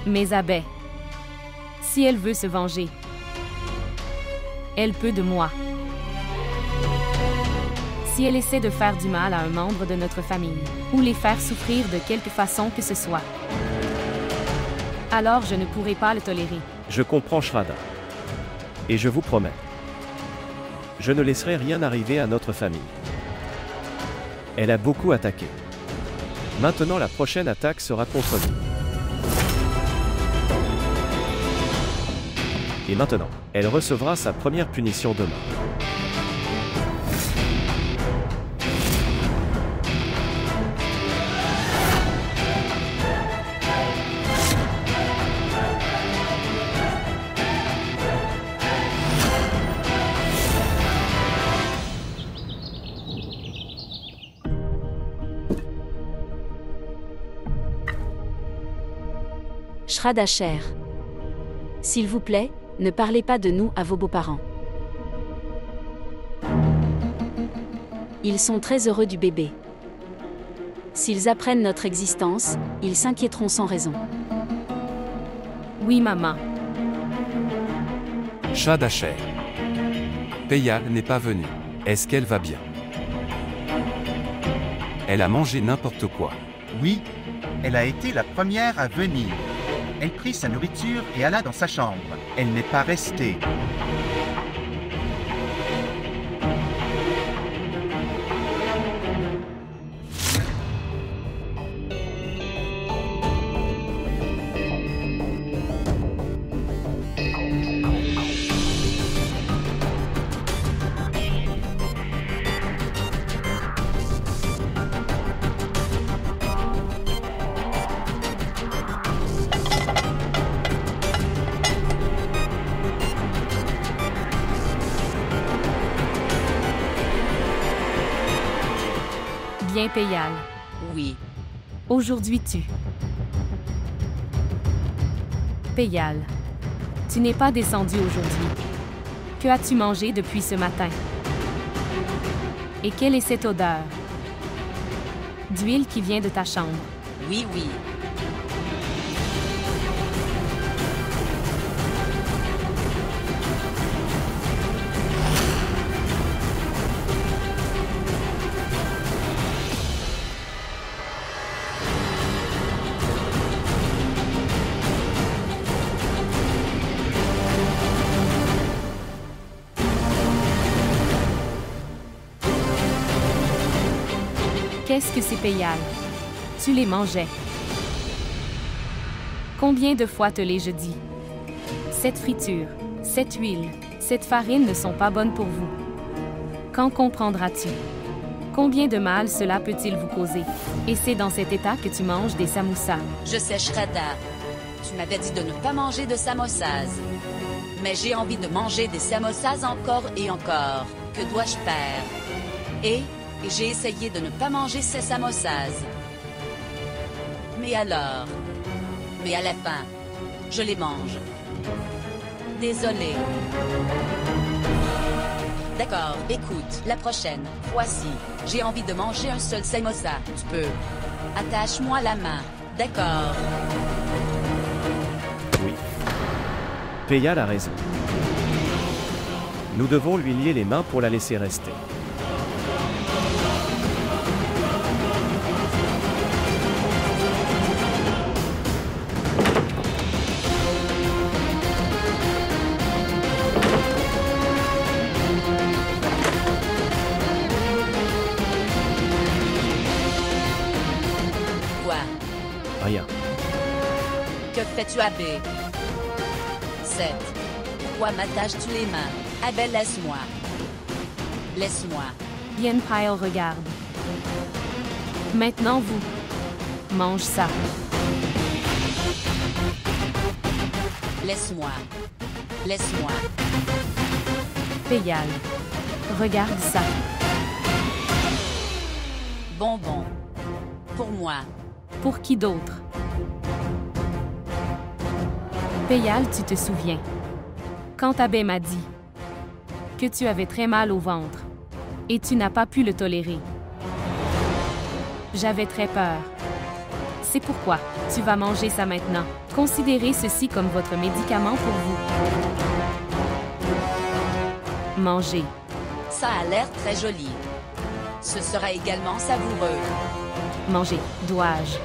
Mais Abbé, si elle veut se venger, elle peut de moi. Si elle essaie de faire du mal à un membre de notre famille, ou les faire souffrir de quelque façon que ce soit, alors je ne pourrai pas le tolérer. Je comprends Shraddha. Et je vous promets, je ne laisserai rien arriver à notre famille. Elle a beaucoup attaqué. Maintenant la prochaine attaque sera contre nous. Et maintenant, elle recevra sa première punition demain. Shraddha cher. S'il vous plaît, ne parlez pas de nous à vos beaux-parents. Ils sont très heureux du bébé. S'ils apprennent notre existence, ils s'inquiéteront sans raison. Oui, maman. Shraddha cher. Peyal n'est pas venue. Est-ce qu'elle va bien? Elle a mangé n'importe quoi. Oui, elle a été la première à venir. Elle prit sa nourriture et alla dans sa chambre. Elle n'est pas restée. Bien, Peyal. Oui. Aujourd'hui tu. Peyal, tu n'es pas descendu aujourd'hui. Que as-tu mangé depuis ce matin? Et quelle est cette odeur? D'huile qui vient de ta chambre. Oui, oui. Qu'est-ce que c'est, Peyal? Tu les mangeais. Combien de fois te l'ai-je dit? Cette friture, cette huile, cette farine ne sont pas bonnes pour vous. Quand comprendras-tu? Combien de mal cela peut-il vous causer? Et c'est dans cet état que tu manges des samoussas. Je sais, Shraddha. Tu m'avais dit de ne pas manger de samosas. Mais j'ai envie de manger des samosas encore et encore. Que dois-je faire? Et j'ai essayé de ne pas manger ces samosas. Mais alors? Mais à la fin, je les mange. Désolé. D'accord, écoute, la prochaine fois-ci, j'ai envie de manger un seul samosa. Tu peux. Attache-moi la main. D'accord. Oui. Peyal a raison. Nous devons lui lier les mains pour la laisser rester. Rien. Que fais-tu, Abbé? 7. Pourquoi m'attaches-tu les mains? Abbé, laisse-moi. Laisse-moi. Bien, Pyle, regarde. Maintenant, vous. Mange ça. Laisse-moi. Laisse-moi. Peyal. Regarde ça. Bonbon. Pour moi. Pour qui d'autre? Peyal, tu te souviens. Quand Abbé m'a dit que tu avais très mal au ventre et tu n'as pas pu le tolérer. J'avais très peur. C'est pourquoi tu vas manger ça maintenant. Considérez ceci comme votre médicament pour vous. Mangez. Ça a l'air très joli. Ce sera également savoureux. Mangez. Dois-je?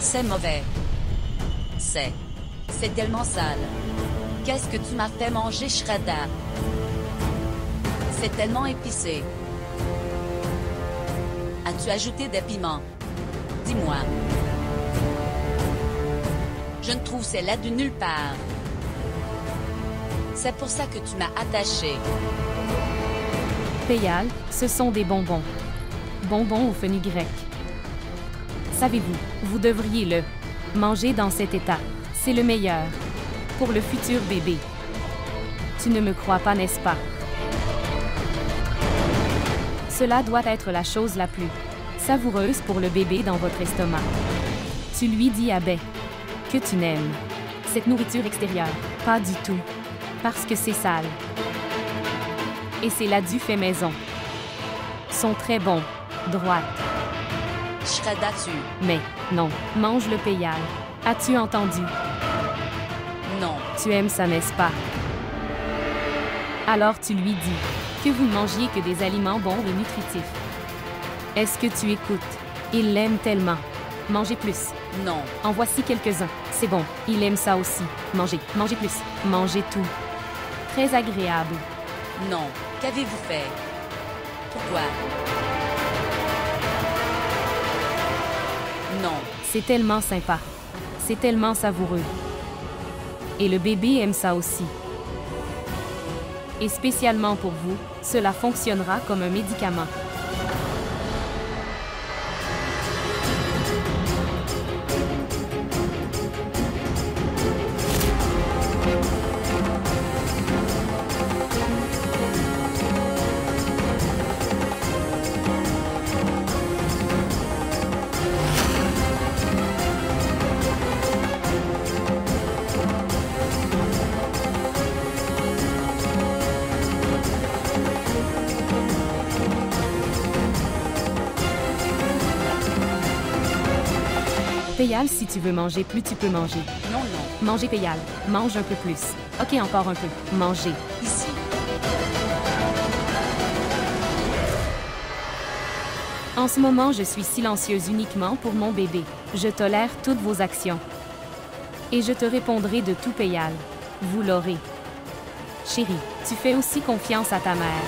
C'est mauvais. C'est tellement sale. Qu'est-ce que tu m'as fait manger, Shredda? C'est tellement épicé. As-tu ajouté des piments? Dis-moi. Je ne trouve cela de nulle part. C'est pour ça que tu m'as attaché. Péyal, ce sont des bonbons. Bonbons au fenugrec. Savez-vous, vous devriez le manger dans cet état. C'est le meilleur. Pour le futur bébé. Tu ne me crois pas, n'est-ce pas? Cela doit être la chose la plus savoureuse pour le bébé dans votre estomac. Tu lui dis à Baie que tu n'aimes cette nourriture extérieure. Pas du tout. Parce que c'est sale. Et c'est là du fait maison. Sont très bons. Droite. Shredda, Mais, non, mange le péyal. As-tu entendu? Non. Tu aimes ça, n'est-ce pas? Alors tu lui dis que vous ne mangiez que des aliments bons et nutritifs. Est-ce que tu écoutes? Il l'aime tellement. Mangez plus. Non. En voici quelques-uns. C'est bon, il aime ça aussi. Mangez, mangez plus. Mangez tout. Très agréable. Non. Qu'avez-vous fait? Pourquoi? Non. C'est tellement sympa. C'est tellement savoureux. Et le bébé aime ça aussi. Et spécialement pour vous, cela fonctionnera comme un médicament. Péyal, si tu veux manger plus, tu peux manger. Non, non. Mangez Péyal. Mange un peu plus. Ok, encore un peu. Mangez. Ici. En ce moment, je suis silencieuse uniquement pour mon bébé. Je tolère toutes vos actions. Et je te répondrai de tout Péyal. Vous l'aurez. Chérie, tu fais aussi confiance à ta mère.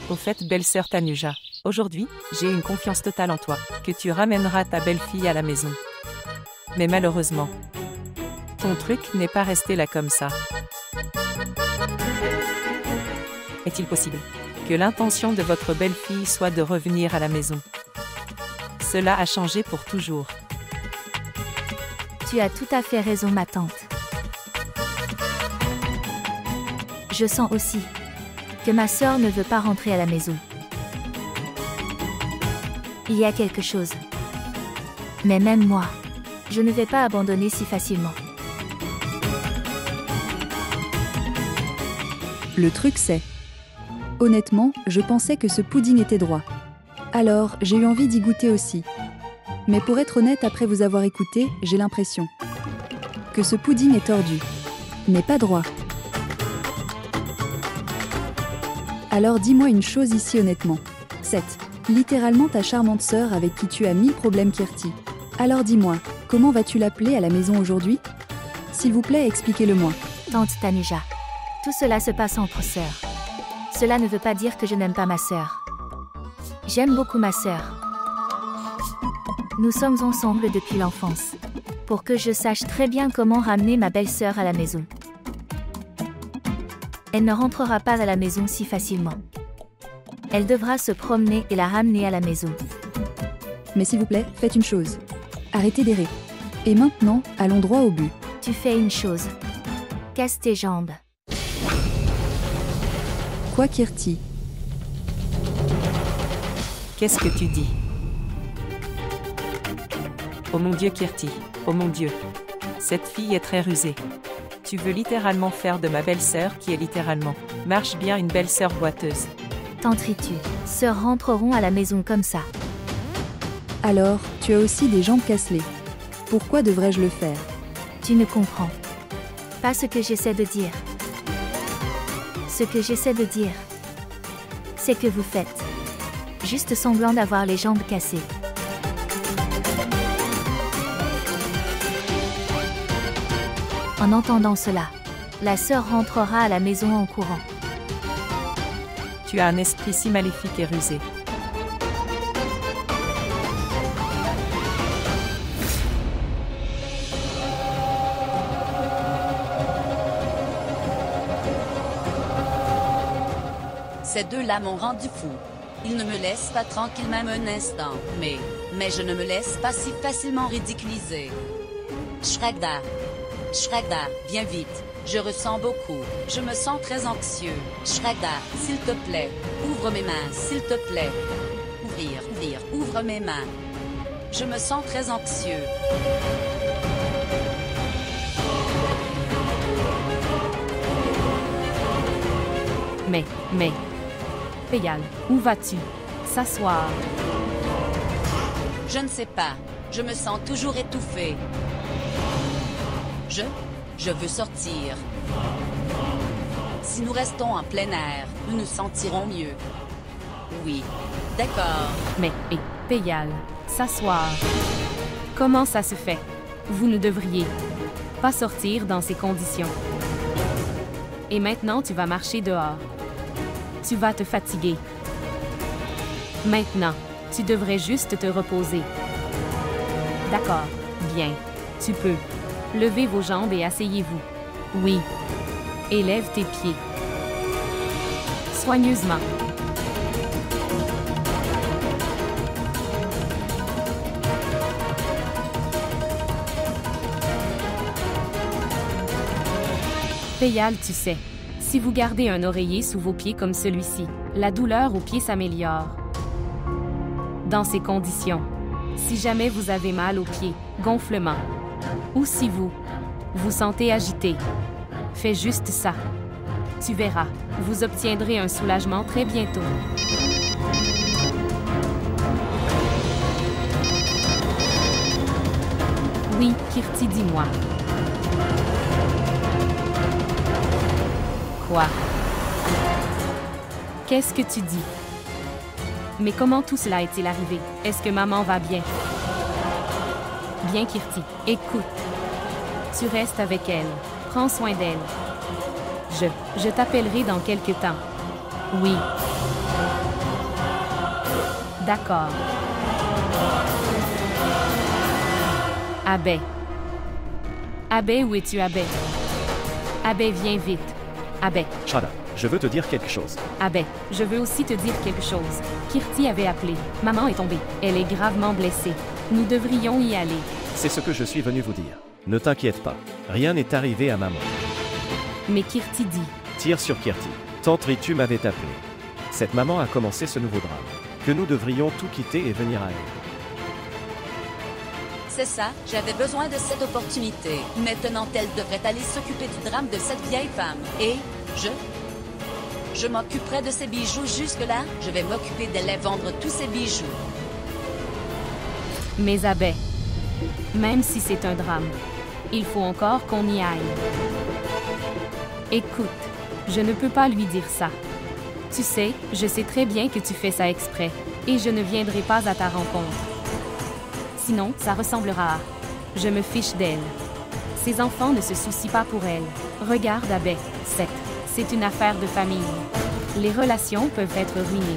Au fait, belle-sœur Tanuja, aujourd'hui, j'ai une confiance totale en toi, que tu ramèneras ta belle-fille à la maison. Mais malheureusement, ton truc n'est pas resté là comme ça. Est-il possible que l'intention de votre belle-fille soit de revenir à la maison? Cela a changé pour toujours. Tu as tout à fait raison, ma tante. Je sens aussi que ma sœur ne veut pas rentrer à la maison. Il y a quelque chose. Mais même moi, je ne vais pas abandonner si facilement. Le truc c'est... Honnêtement, je pensais que ce pudding était droit. Alors, j'ai eu envie d'y goûter aussi. Mais pour être honnête, après vous avoir écouté, j'ai l'impression que ce pudding est tordu, mais pas droit. Alors dis-moi une chose ici honnêtement. C'est littéralement ta charmante sœur avec qui tu as 1000 problèmes, Kirti. Alors dis-moi, comment vas-tu l'appeler à la maison aujourd'hui? S'il vous plaît, expliquez-le-moi. Tante Tanuja, tout cela se passe entre sœurs. Cela ne veut pas dire que je n'aime pas ma sœur. J'aime beaucoup ma sœur. Nous sommes ensemble depuis l'enfance. Pour que je sache très bien comment ramener ma belle-sœur à la maison. Elle ne rentrera pas à la maison si facilement. Elle devra se promener et la ramener à la maison. Mais s'il vous plaît, faites une chose. Arrêtez d'errer. Et maintenant, allons droit au but. Tu fais une chose. Casse tes jambes. Quoi, Kirti? Qu'est-ce que tu dis? Oh mon Dieu, Kirti. Oh mon Dieu. Cette fille est très rusée. Tu veux littéralement faire de ma belle-sœur qui est littéralement, marche bien, une belle-sœur boiteuse. Tante Ritu, sœurs rentreront à la maison comme ça. Alors, tu as aussi des jambes casselées. Pourquoi devrais-je le faire? Tu ne comprends pas ce que j'essaie de dire. Ce que j'essaie de dire, c'est que vous faites juste semblant d'avoir les jambes cassées. En entendant cela, la sœur rentrera à la maison en courant. Tu as un esprit si maléfique et rusé. Ces deux-là m'ont rendu fou. Ils ne me laissent pas tranquille même un instant, mais je ne me laisse pas si facilement ridiculiser. Shragda, viens vite. Je ressens beaucoup. Je me sens très anxieux. Shragda, s'il te plaît, ouvre mes mains, s'il te plaît. Ouvre mes mains. Je me sens très anxieux. Mais, Peyal, où vas-tu? S'asseoir. Je ne sais pas. Je me sens toujours étouffée. Je veux sortir. Si nous restons en plein air, nous nous sentirons mieux. Oui, d'accord. Mais, Peyal, s'asseoir. Comment ça se fait? Vous ne devriez pas sortir dans ces conditions. Et maintenant, tu vas marcher dehors. Tu vas te fatiguer. Maintenant, tu devrais juste te reposer. D'accord, bien. Tu peux. Levez vos jambes et asseyez-vous. Oui. Élève tes pieds. Soigneusement. Peyal, tu sais, si vous gardez un oreiller sous vos pieds comme celui-ci, la douleur aux pieds s'améliore. Dans ces conditions, si jamais vous avez mal aux pieds, gonflement, ou si vous sentez agité, fais juste ça. Tu verras, vous obtiendrez un soulagement très bientôt. Oui, Kirti, dis-moi. Quoi? Qu'est-ce que tu dis? Mais comment tout cela est-il arrivé? Est-ce que maman va bien? Bien, Kirti. Écoute. Tu restes avec elle. Prends soin d'elle. Je t'appellerai dans quelque temps. Oui. D'accord. Abbé. Abbé, où es-tu, Abbé? Abbé, viens vite. Abbé. Shraddha, je veux te dire quelque chose. Abbé, je veux aussi te dire quelque chose. Kirti avait appelé. Maman est tombée. Elle est gravement blessée. Nous devrions y aller. C'est ce que je suis venu vous dire. Ne t'inquiète pas. Rien n'est arrivé à maman. Mais Kirti dit. Tire sur Kirti. Tante Ritu m'avait appelé. Cette maman a commencé ce nouveau drame. Que nous devrions tout quitter et venir à elle. C'est ça, j'avais besoin de cette opportunité. Maintenant, elle devrait aller s'occuper du drame de cette vieille femme. Et je m'occuperai de ses bijoux jusque-là. Je vais m'occuper d'elle et vendre tous ses bijoux. Mais Abbé, même si c'est un drame, il faut encore qu'on y aille. Écoute, je ne peux pas lui dire ça. Tu sais, je sais très bien que tu fais ça exprès, et je ne viendrai pas à ta rencontre. Sinon, ça ressemblera à « je me fiche d'elle ». Ses enfants ne se soucient pas pour elle. Regarde, Abbé, c'est une affaire de famille. Les relations peuvent être ruinées.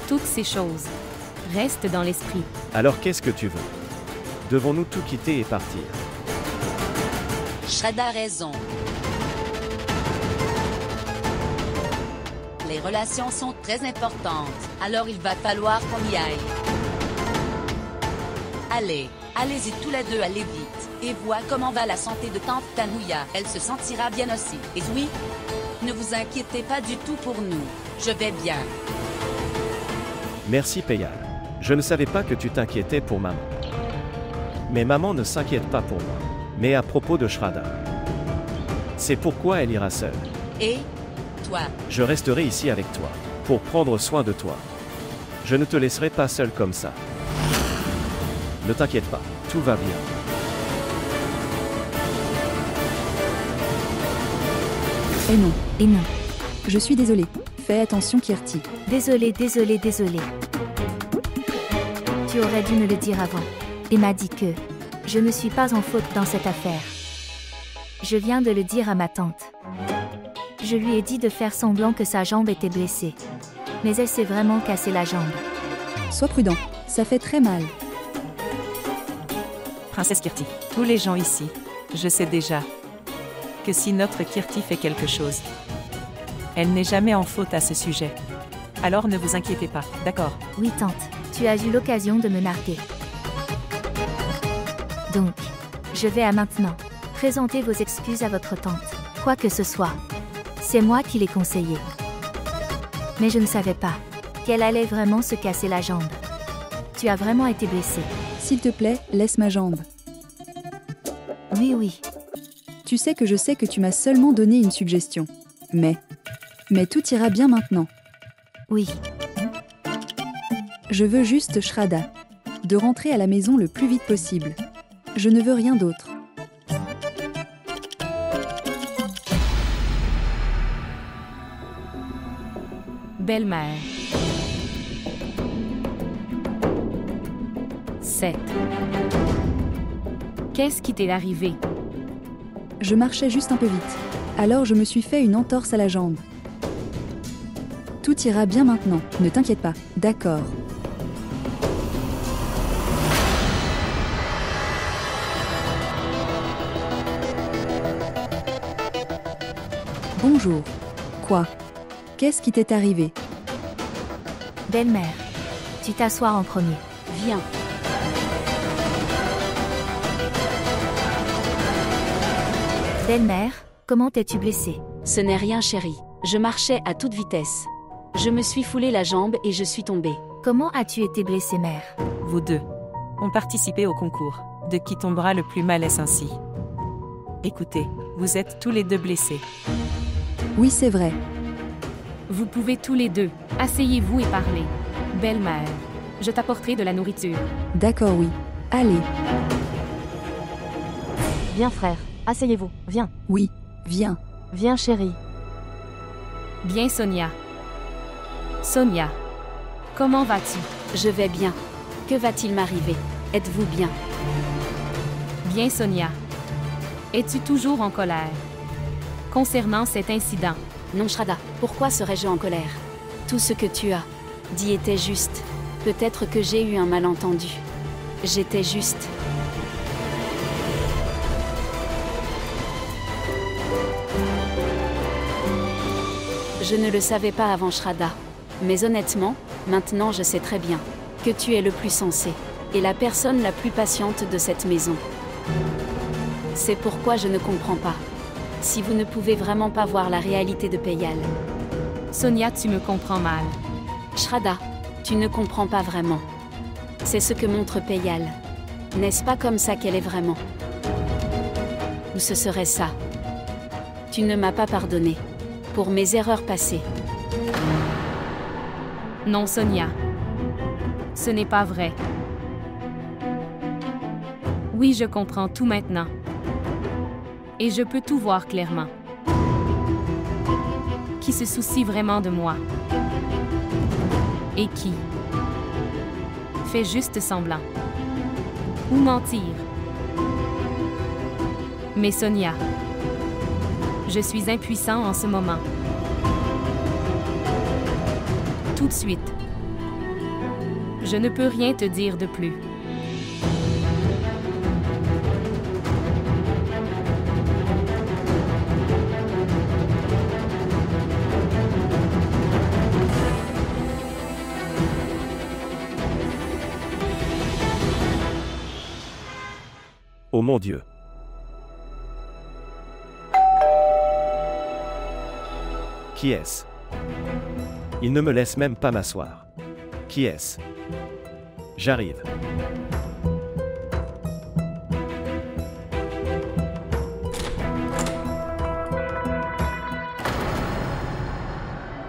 Toutes ces choses restent dans l'esprit. Alors qu'est-ce que tu veux? Devons-nous tout quitter et partir? Shraddha a raison. Les relations sont très importantes, alors il va falloir qu'on y aille. Allez-y tous les deux, allez vite. Et vois comment va la santé de tante Tanouya. Elle se sentira bien aussi. Et oui, ne vous inquiétez pas du tout pour nous. Je vais bien. Merci Peyal. Je ne savais pas que tu t'inquiétais pour maman. Mais maman ne s'inquiète pas pour moi. Mais à propos de Shraddha. C'est pourquoi elle ira seule. Et toi? Je resterai ici avec toi. Pour prendre soin de toi. Je ne te laisserai pas seul comme ça. Ne t'inquiète pas, tout va bien. Eh non, Et non. je suis désolée. Fais attention Kirti. Désolé, désolé, désolé. Tu aurais dû me le dire avant. Et m'a dit que je ne suis pas en faute dans cette affaire. Je viens de le dire à ma tante. Je lui ai dit de faire semblant que sa jambe était blessée. Mais elle s'est vraiment cassé la jambe. Sois prudent, ça fait très mal. Princesse Kirti, tous les gens ici, je sais déjà que si notre Kirti fait quelque chose, elle n'est jamais en faute à ce sujet. Alors ne vous inquiétez pas, d'accord? Oui tante, tu as eu l'occasion de me narguer. Donc, je vais à maintenant présenter vos excuses à votre tante. Quoi que ce soit, c'est moi qui l'ai conseillé. Mais je ne savais pas qu'elle allait vraiment se casser la jambe. Tu as vraiment été blessé. S'il te plaît, laisse ma jambe. Oui, oui. Tu sais que tu m'as seulement donné une suggestion. Mais tout ira bien maintenant. Oui. Je veux juste Shraddha. De rentrer à la maison le plus vite possible. Je ne veux rien d'autre. Belle-mère. 7. Qu'est-ce qui t'est arrivé? Je marchais juste un peu vite. Alors je me suis fait une entorse à la jambe. Tout ira bien maintenant, ne t'inquiète pas, d'accord. Bonjour. Quoi? Qu'est-ce qui t'est arrivé? Belle-mère, tu t'assois en premier. Viens. Belle-mère, comment t'es-tu blessée? Ce n'est rien chérie. Je marchais à toute vitesse. Je me suis foulé la jambe et je suis tombée. Comment as-tu été blessée, mère? Vous deux ont participé au concours de qui tombera le plus mal est ainsi. Écoutez, vous êtes tous les deux blessés. Oui, c'est vrai. Vous pouvez tous les deux. Asseyez-vous et parlez. Belle-mère, je t'apporterai de la nourriture. D'accord, oui. Allez. Viens frère, asseyez-vous, viens. Oui, viens. Viens chérie. Bien Sonia. Sonia, comment vas-tu? Je vais bien. Que va-t-il m'arriver? Êtes-vous bien? Bien Sonia. Es-tu toujours en colère? Concernant cet incident. Non Shraddha, pourquoi serais-je en colère? Tout ce que tu as dit était juste. Peut-être que j'ai eu un malentendu. J'étais juste. Je ne le savais pas avant Shraddha. Mais honnêtement, maintenant je sais très bien que tu es le plus sensé et la personne la plus patiente de cette maison. C'est pourquoi je ne comprends pas. Si vous ne pouvez vraiment pas voir la réalité de Peyal. Sonia, tu me comprends mal. Shraddha, tu ne comprends pas vraiment. C'est ce que montre Peyal. N'est-ce pas comme ça qu'elle est vraiment? Ou ce serait ça? Tu ne m'as pas pardonné pour mes erreurs passées. Non, Sonia. Ce n'est pas vrai. Oui, je comprends tout maintenant. Et je peux tout voir clairement. Qui se soucie vraiment de moi? Et qui fait juste semblant? Ou mentir? Mais Sonia, je suis impuissant en ce moment. Tout de suite. Je ne peux rien te dire de plus. Oh mon Dieu. Qui est-ce? Il ne me laisse même pas m'asseoir. Qui est-ce? J'arrive.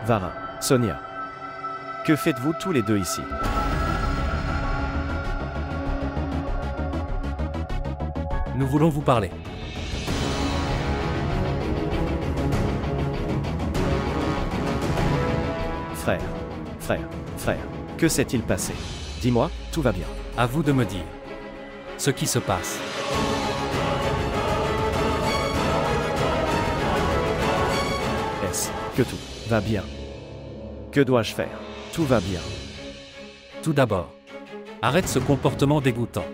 Varin, Sonia. Que faites-vous tous les deux ici? Nous voulons vous parler. Frère, que s'est-il passé? Dis-moi, tout va bien. À vous de me dire ce qui se passe. Est-ce que tout va bien? Que dois-je faire? Tout va bien. Tout d'abord, arrête ce comportement dégoûtant.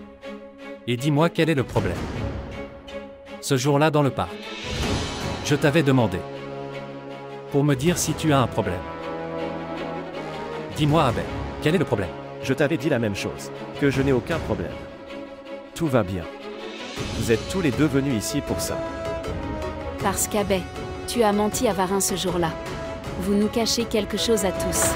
Et dis-moi quel est le problème. Ce jour-là dans le parc, je t'avais demandé pour me dire si tu as un problème. Dis-moi, Abel, quel est le problème? Je t'avais dit la même chose, que je n'ai aucun problème. Tout va bien. Vous êtes tous les deux venus ici pour ça. Parce qu'Abbé, tu as menti à Varin ce jour-là. Vous nous cachez quelque chose à tous.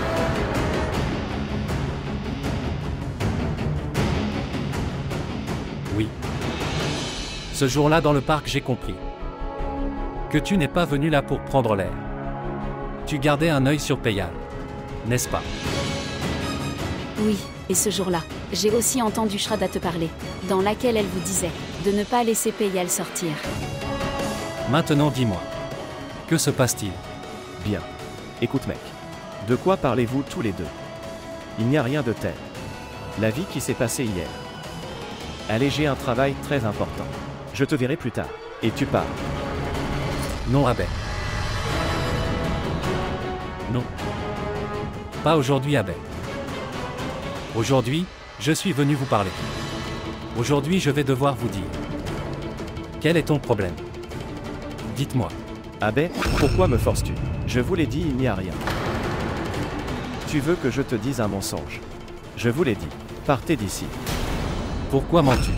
Oui. Ce jour-là dans le parc, j'ai compris que tu n'es pas venu là pour prendre l'air. Tu gardais un œil sur Payal, n'est-ce pas? Oui, et ce jour-là, j'ai aussi entendu Shraddha te parler, dans laquelle elle vous disait de ne pas laisser Payal sortir. Maintenant dis-moi, que se passe-t-il? Bien. Écoute mec, de quoi parlez-vous tous les deux? Il n'y a rien de tel. La vie qui s'est passée hier. Allez, j'ai un travail très important. Je te verrai plus tard. Et tu pars. Non, Abel. Non. Pas aujourd'hui, Abel. Aujourd'hui, je suis venu vous parler. Aujourd'hui, je vais devoir vous dire. Quel est ton problème? Dites-moi. Abel, pourquoi me forces-tu? Je vous l'ai dit, il n'y a rien. Tu veux que je te dise un mensonge? Je vous l'ai dit. Partez d'ici. Pourquoi mens-tu?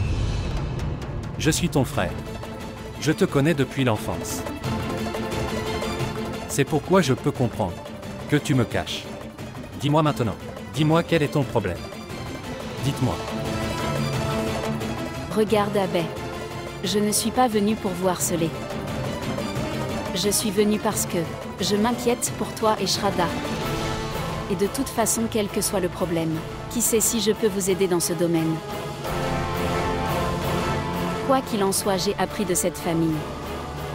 Je suis ton frère. Je te connais depuis l'enfance. C'est pourquoi je peux comprendre que tu me caches. Dis-moi maintenant. Dis-moi quel est ton problème. Dites-moi. Regarde Abbé. Je ne suis pas venue pour vous harceler. Je suis venue parce que je m'inquiète pour toi et Shraddha. Et de toute façon, quel que soit le problème, qui sait si je peux vous aider dans ce domaine. Quoi qu'il en soit, j'ai appris de cette famille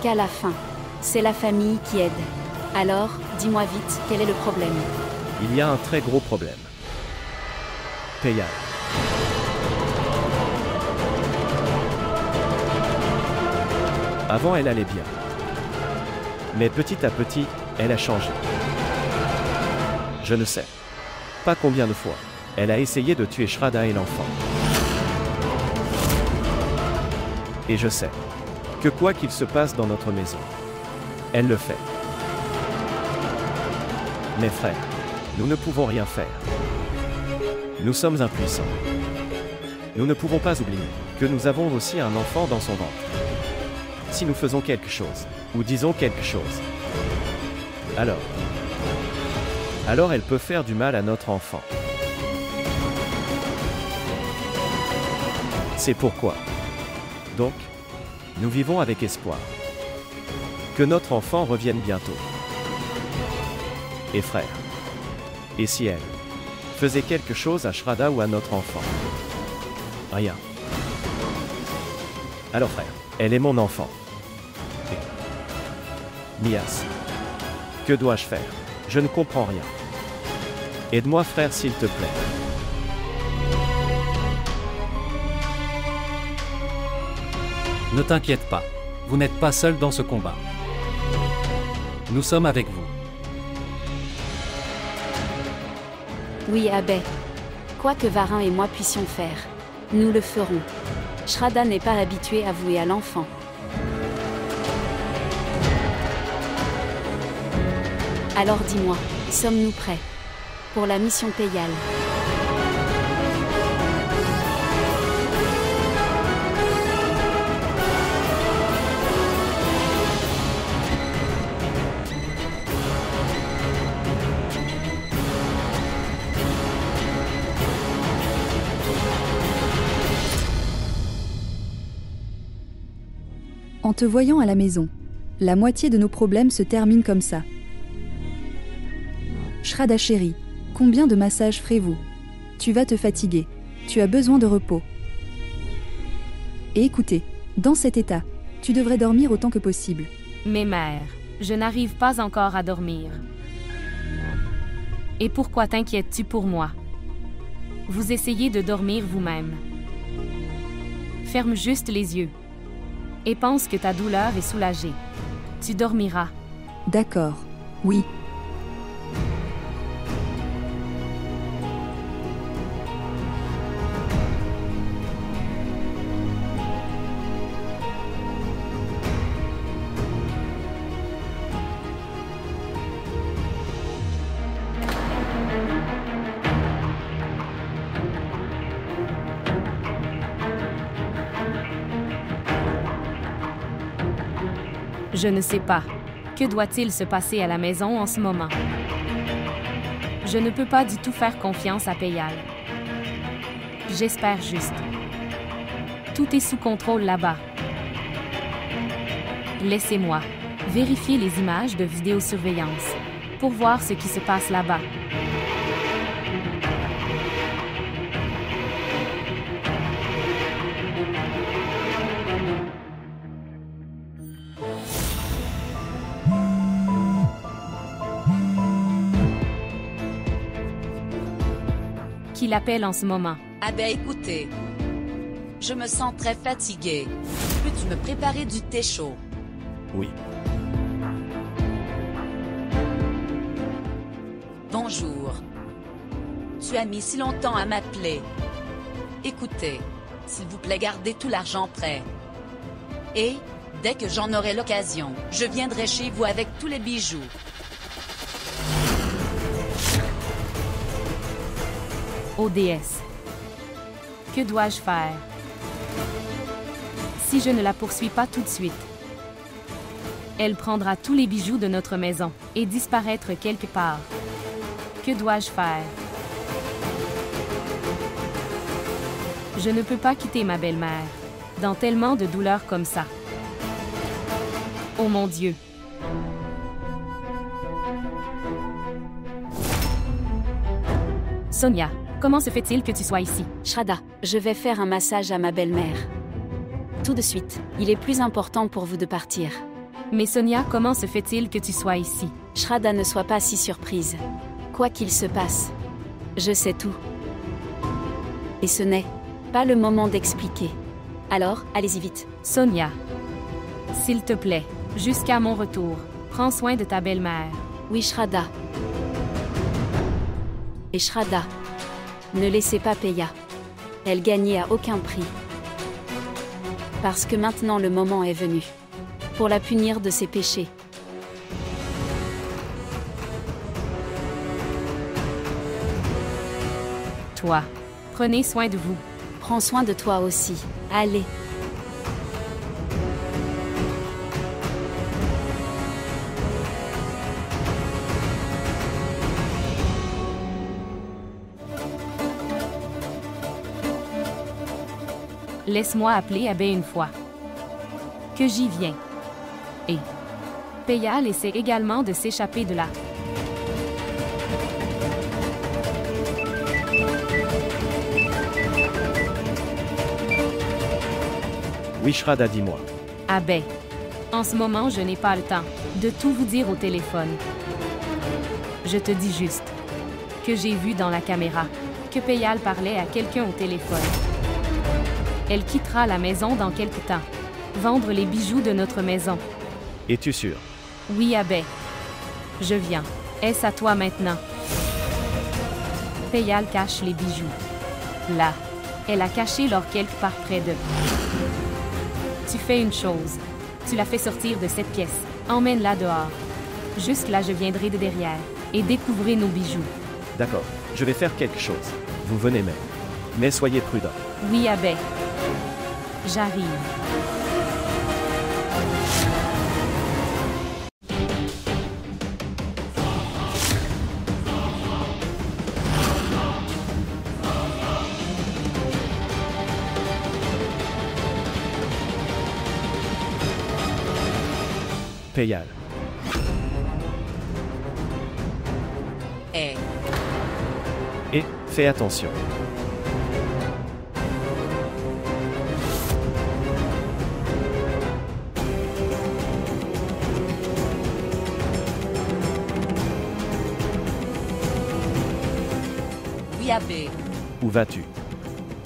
qu'à la fin, c'est la famille qui aide. Alors, dis-moi vite, quel est le problème? Il y a un très gros problème. Payal. Avant, elle allait bien. Mais petit à petit, elle a changé. Je ne sais pas combien de fois elle a essayé de tuer Shraddha et l'enfant. Et je sais que quoi qu'il se passe dans notre maison, elle le fait. Mes frères, nous ne pouvons rien faire. Nous sommes impuissants. Nous ne pouvons pas oublier que nous avons aussi un enfant dans son ventre. Si nous faisons quelque chose, ou disons quelque chose, alors elle peut faire du mal à notre enfant. C'est pourquoi. Donc, nous vivons avec espoir que notre enfant revienne bientôt. Et frère, et si elle faisait quelque chose à Shraddha ou à notre enfant? Rien. Alors frère, elle est mon enfant. Et... Mias, que dois-je faire? Je ne comprends rien. Aide-moi frère s'il te plaît. Ne t'inquiète pas, vous n'êtes pas seul dans ce combat. Nous sommes avec vous. Oui, Abbé. Quoi que Varin et moi puissions faire, nous le ferons. Shraddha n'est pas habitué à vouer à l'enfant. Alors dis-moi, sommes-nous prêts pour la mission Payal? En te voyant à la maison, la moitié de nos problèmes se terminent comme ça. Shraddha chérie, combien de massages ferez-vous? Tu vas te fatiguer. Tu as besoin de repos. Et écoutez, dans cet état, tu devrais dormir autant que possible. Mais mère, je n'arrive pas encore à dormir. Et pourquoi t'inquiètes-tu pour moi? Vous essayez de dormir vous-même. Ferme juste les yeux. Et pense que ta douleur est soulagée. Tu dormiras. D'accord. Oui. Je ne sais pas. Que doit-il se passer à la maison en ce moment? Je ne peux pas du tout faire confiance à Peyal. J'espère juste. Tout est sous contrôle là-bas. Laissez-moi vérifier les images de vidéosurveillance pour voir ce qui se passe là-bas. Qui l'appelle en ce moment? Ah ben écoutez, je me sens très fatiguée. Peux-tu me préparer du thé chaud? Oui. Bonjour. Tu as mis si longtemps à m'appeler. Écoutez, s'il vous plaît, gardez tout l'argent prêt. Et, dès que j'en aurai l'occasion, je viendrai chez vous avec tous les bijoux. Ô déesse. Que dois-je faire? Si je ne la poursuis pas tout de suite, elle prendra tous les bijoux de notre maison et disparaître quelque part. Que dois-je faire? Je ne peux pas quitter ma belle-mère dans tellement de douleurs comme ça. Oh mon Dieu! Sonia, comment se fait-il que tu sois ici? Shraddha, je vais faire un massage à ma belle-mère. Tout de suite, il est plus important pour vous de partir. Mais Sonia, comment se fait-il que tu sois ici? Shraddha, ne sois pas si surprise. Quoi qu'il se passe, je sais tout. Et ce n'est pas le moment d'expliquer. Alors, allez-y vite. Sonia, s'il te plaît, jusqu'à mon retour, prends soin de ta belle-mère. Oui, Shraddha. Et Shraddha, ne laissez pas Peya. Elle gagnait à aucun prix. Parce que maintenant le moment est venu. Pour la punir de ses péchés. Toi, prenez soin de vous. Prends soin de toi aussi. Allez. Laisse-moi appeler Abbé une fois. Que j'y viens. Et Peyal essaie également de s'échapper de là. Oui, Shraddha, dis-moi. Abbé, en ce moment, je n'ai pas le temps de tout vous dire au téléphone. Je te dis juste que j'ai vu dans la caméra que Peyal parlait à quelqu'un au téléphone. Elle quittera la maison dans quelque temps. Vendre les bijoux de notre maison. Es-tu sûr? Oui, Abbé. Je viens. Est-ce à toi maintenant? Peyal cache les bijoux. Là. Elle a caché l'or quelque part près d'eux. Tu fais une chose. Tu la fais sortir de cette pièce. Emmène-la dehors. Juste là, je viendrai de derrière. Et découvrez nos bijoux. D'accord. Je vais faire quelque chose. Vous venez même. Mais soyez prudents. Oui, Abbé. J'arrive. Payal. Et Et, fais attention. oui, Abbé. Où vas-tu?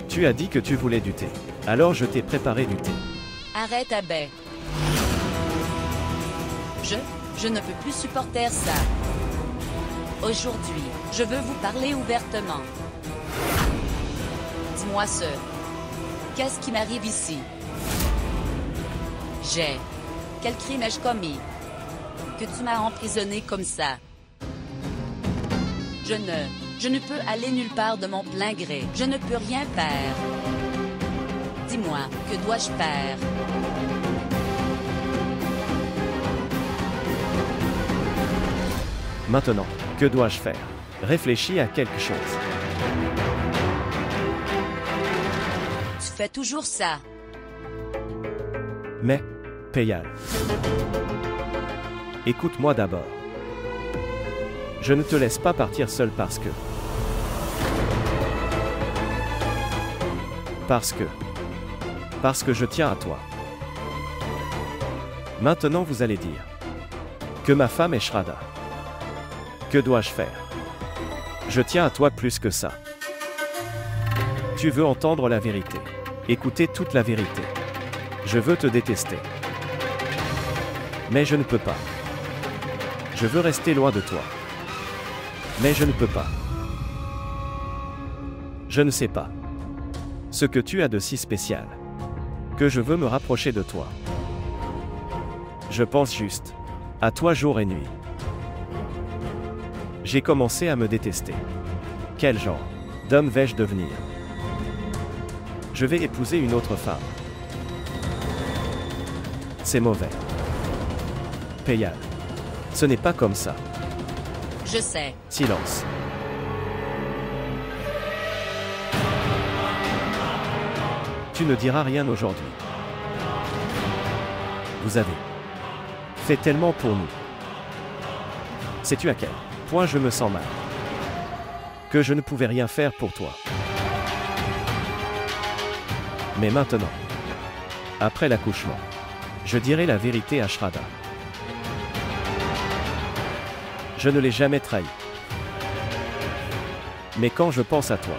Tu as dit que tu voulais du thé. Alors je t'ai préparé du thé. Arrête, Abbé. Je ne peux plus supporter ça. Aujourd'hui, je veux vous parler ouvertement. Dis-moi qu'est-ce qui m'arrive ici? Quel crime ai-je commis? Que tu m'as emprisonné comme ça? Je ne peux aller nulle part de mon plein gré. Je ne peux rien faire. Dis-moi, que dois-je faire? Maintenant, que dois-je faire? Réfléchis à quelque chose. Tu fais toujours ça. Mais, Payal. Écoute-moi d'abord. Je ne te laisse pas partir seul parce que... Parce que je tiens à toi. Maintenant vous allez dire que ma femme est Shraddha. Que dois-je faire? Je tiens à toi plus que ça. Tu veux entendre la vérité. Écouter toute la vérité. Je veux te détester. Mais je ne peux pas. Je veux rester loin de toi. Mais je ne peux pas. Je ne sais pas ce que tu as de si spécial que je veux me rapprocher de toi. Je pense juste à toi jour et nuit. J'ai commencé à me détester. Quel genre d'homme vais-je devenir? Je vais épouser une autre femme. C'est mauvais. Payal. Ce n'est pas comme ça. Je sais. Silence. Tu ne diras rien aujourd'hui. Vous avez fait tellement pour nous. Sais-tu à quel point je me sens mal? Que je ne pouvais rien faire pour toi. Mais maintenant, après l'accouchement, je dirai la vérité à Shraddha. Je ne l'ai jamais trahi. Mais quand je pense à toi,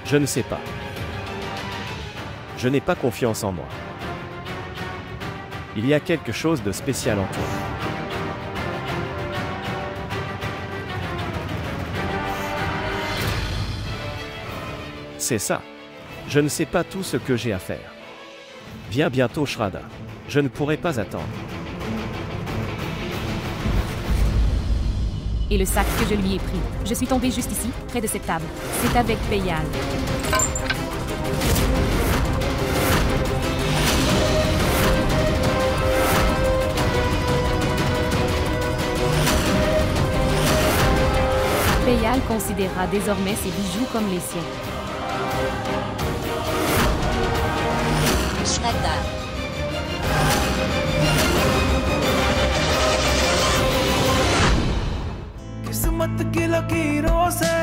je ne sais pas. Je n'ai pas confiance en moi. Il y a quelque chose de spécial en toi. C'est ça. Je ne sais pas tout ce que j'ai à faire. Viens bientôt, Shraddha. Je ne pourrai pas attendre. Et le sac que je lui ai pris. Je suis tombée juste ici, près de cette table. C'est avec Payal. Payal considérera désormais ses bijoux comme les siens. Shraddha. किस्मत की लकीरों से